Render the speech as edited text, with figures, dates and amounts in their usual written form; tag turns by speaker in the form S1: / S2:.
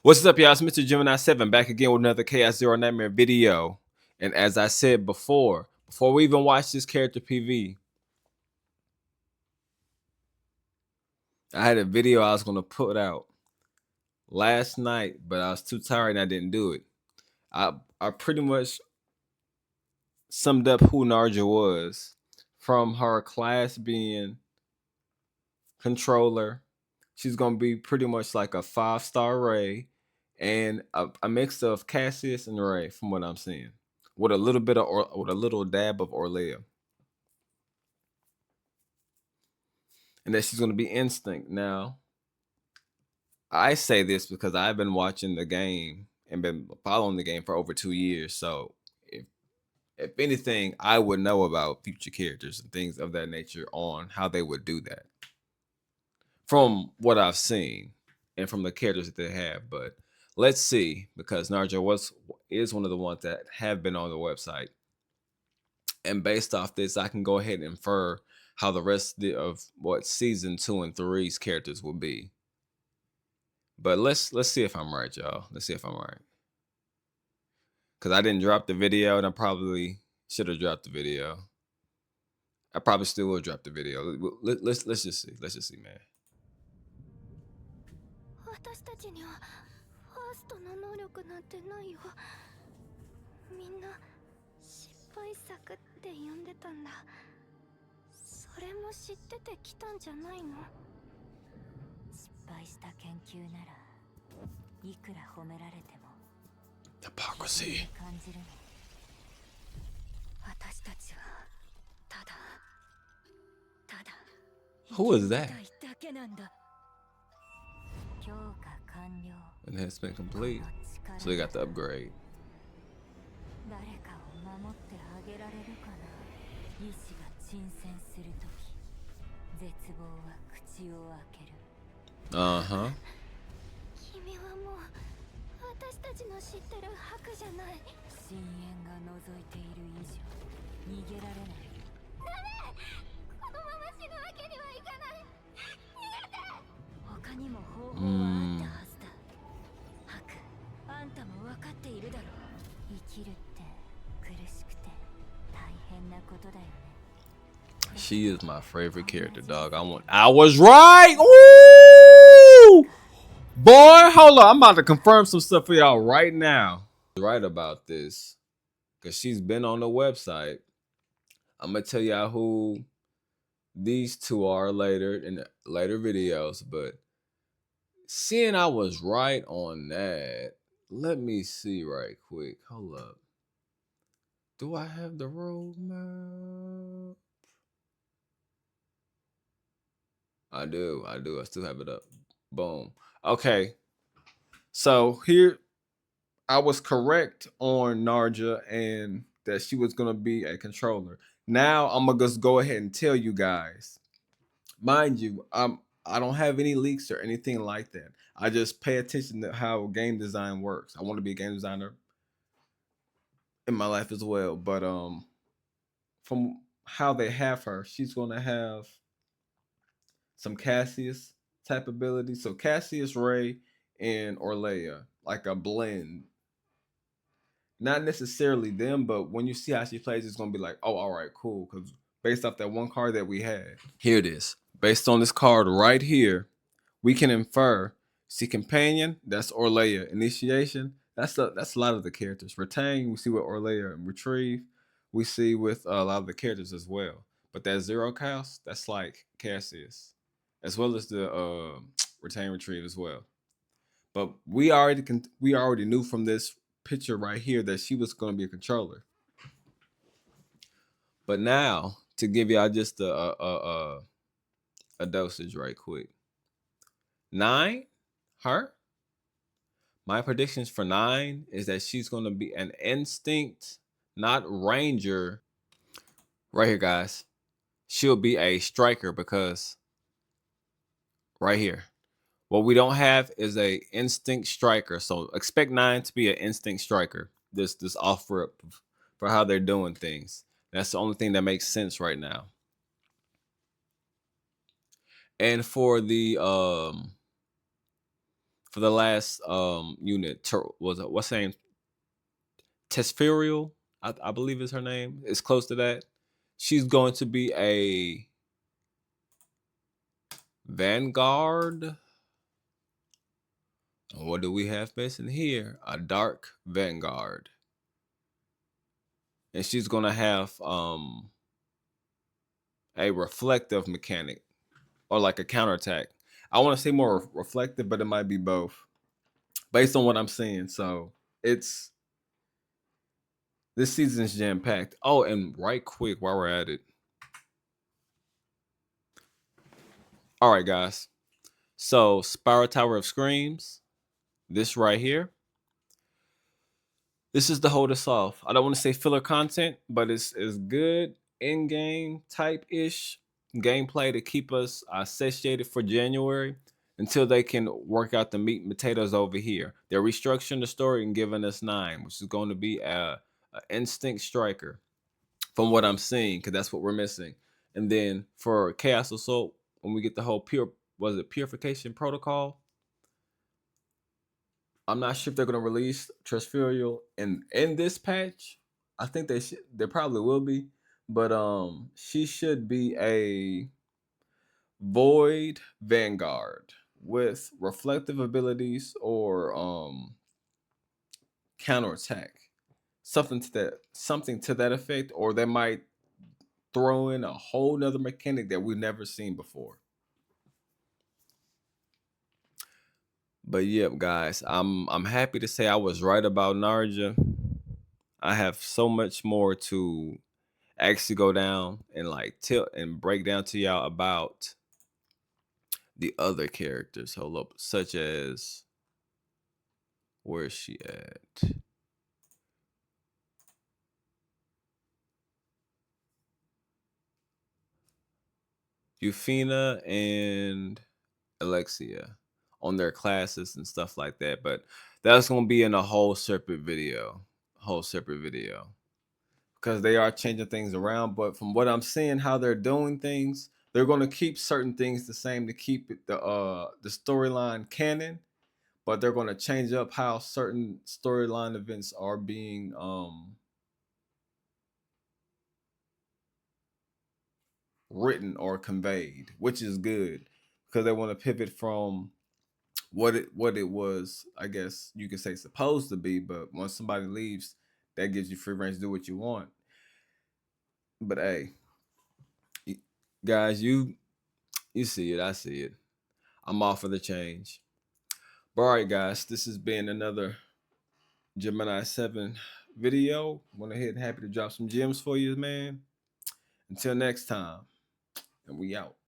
S1: What's up, y'all? It's Mr. Gemini 7 back again with another Chaos Zero Nightmare video. And as I said before we even watch this character PV, I had a video I was going to put out last night, but I was too tired and I didn't do it. I pretty much summed up who Narja was, from her class being controller. She's going to be pretty much like a 5-star Ray and a mix of Cassius and Ray, from what I'm seeing, with a little bit of with a little dab of Orlea, and that she's going to be Instinct. Now, I say this because I've been watching the game and been following the game for over 2 years. So, if anything, I would know about future characters and things of that nature on how they would do that, from what I've seen and from the characters that they have. But let's see, because Narja is one of the ones that have been on the website, and based off this, I can go ahead and infer how the rest of what season 2 and 3's characters will be. But let's see if I'm right, y'all. Let's see if I'm right, because I didn't drop the video, and I probably should have dropped the video. I probably still will drop the video. Let's just see. Let's just see, man.
S2: 私たちにはファーストの能力なんてないよ。みんな失敗作って呼んでたんだ。それも知ってて来たんじゃないの？失敗した研究ならいくら褒められても
S1: Hypocrisy.
S2: 感じるの。私たちはただ
S1: Who is that?
S2: だけなんだ。
S1: And it's been complete. So they got the upgrade.
S2: 誰かを守ってあげられるかな。意志が沈潜するとき、絶望は口を開ける。
S1: Uh-huh.
S2: 君はもう私たちの知ってる白じゃない。深淵が覗いている以上、逃げられない。ダメ！このまま死ぬわけにはいかない。逃げて！他にも方法はあったはずだ。白、あんたも分かっているだろう。生きるって苦しくて大変なことだよね。
S1: She is my favorite character, dog. I was right. Ooh! Boy, hold on. I'm about to confirm some stuff for y'all right now. Right about this, because she's been on the website. I'm gonna tell y'all who these two are later in the later videos, but seeing I was right on that, let me see right quick. Hold up. Do I have the roadmap? I do. I still have it up. Boom. Okay. So here, I was correct on Narja and that she was gonna be a controller. Now I'm gonna just go ahead and tell you guys. Mind you, I don't have any leaks or anything like that. I just pay attention to how game design works. I want to be a game designer in my life as well. But from how they have her, she's gonna have some Cassius type ability. So Cassius, Ray, and Orlea, like a blend. Not necessarily them, but when you see how she plays, it's gonna be like, oh, all right, cool. Because based off that one card that we had, here it is. Based on this card right here, we can infer. See, companion, that's Orlea. Initiation, that's a lot of the characters. Retain, we see with Orlea, and retrieve, we see with a lot of the characters as well. But that zero cost, that's like Cassius, as well as the retain, retrieve as well. But we already knew from this picture right here that she was going to be a controller. But now to give y'all just a dosage right quick. 9, her. My predictions for 9 is that she's going to be an instinct, not ranger. Right here, guys. She'll be a striker, because right here, what we don't have is a instinct striker. So expect 9 to be an instinct striker. This offer up for how they're doing things. That's the only thing that makes sense right now. And for the for the last unit. Was it what's her name? Tesferial, I believe is her name. It's close to that. She's going to be a Vanguard. What do we have missing here? A Dark Vanguard. And she's gonna have a reflective mechanic or like a counterattack. I want to say more reflective, but it might be both based on what I'm seeing. So it's this season's jam packed. Oh, and right quick while we're at it. All right, guys. So Spiral Tower of Screams, this right here. This is to hold us off. I don't want to say filler content, but it's good in-game type-ish gameplay to keep us satiated for January until they can work out the meat and potatoes over here. They're restructuring the story and giving us 9, which is going to be a instinct striker from what I'm seeing, because that's what we're missing. And then for Chaos Assault, when we get the whole purification protocol, I'm not sure if they're gonna release Trustfurial in this patch. I think they probably will be, but she should be a Void Vanguard with reflective abilities or counterattack. Something to that effect, or they might throw in a whole nother mechanic that we've never seen before. But yep, guys, I'm happy to say I was right about Narja. I have so much more to actually go down and like tilt and break down to y'all about the other characters. Hold up, such as where's she at? Euphina and Alexia on their classes and stuff like that. But that's gonna be in a whole separate video. Because they are changing things around. But from what I'm seeing, how they're doing things, they're going to keep certain things the same to keep it the storyline canon, but they're going to change up how certain storyline events are being written or conveyed, which is good because they want to pivot from what it was, I guess you could say supposed to be, but once somebody leaves, that gives you free range to do what you want. But hey, guys, you see it, I see it. I'm all for the change. But all right, guys, this has been another Gemini 7 video. Went ahead and happy to drop some gems for you, man. Until next time, and we out.